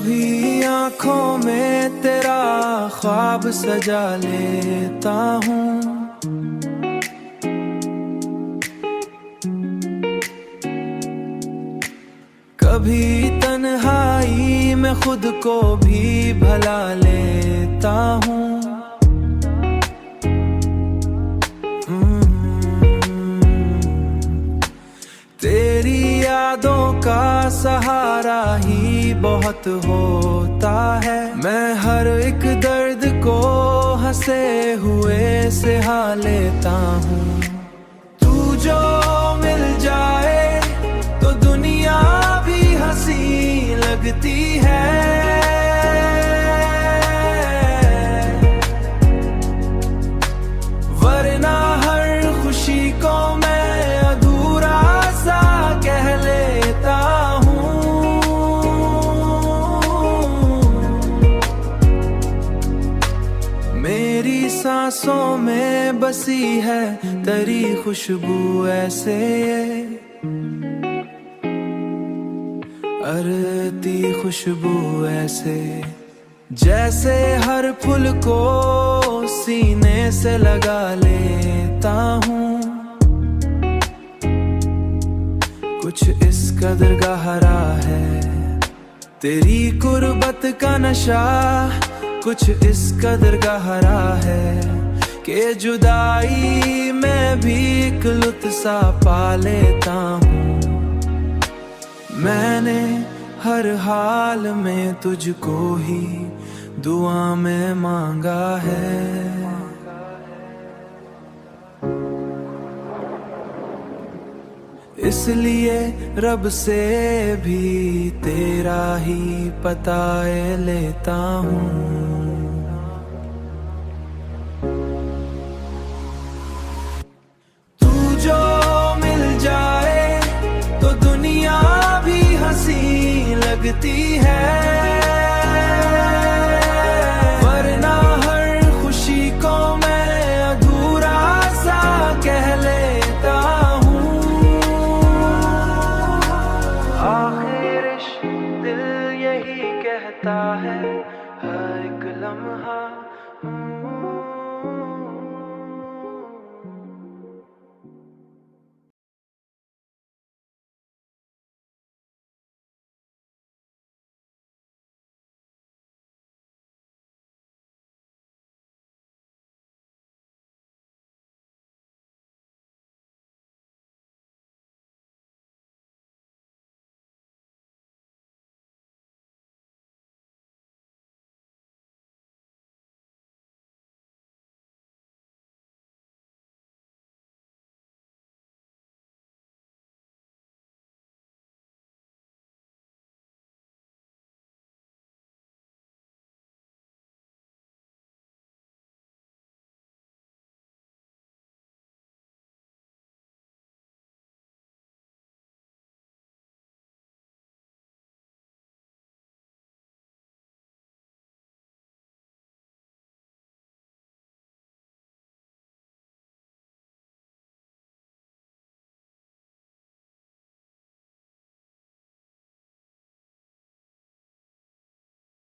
कभी आँखों में तेरा ख्वाब सजा लेता हूँ, कभी तन्हाई में खुद को भी भला लेता हूँ। तेरी यादों का सहारा ही बहुत होता है, मैं हर एक दर्द को हंसे हुए सहा लेता हूँ। तू जो मिल जाए तो दुनिया भी हंसी लगती है, वरना हर खुशी को मैं अधूरा सा कह लेता हूँ। मेरी सांसों में बसी है तेरी खुशबू ऐसे, अरती खुशबू ऐसे, जैसे हर फूल को सीने से लगा लेता हूँ। कुछ इस कदर गहरा है तेरी कुर्बत का नशा, कुछ इस कदर गहरा है कि जुदाई में भी एक लुत्फ सा पा लेता हूँ। मैंने हर हाल में तुझको ही दुआ में मांगा है, इसलिए रब से भी तेरा ही पता लेता हूँ। तू जो मिल जाए तो दुनिया भी हंसी लगती है,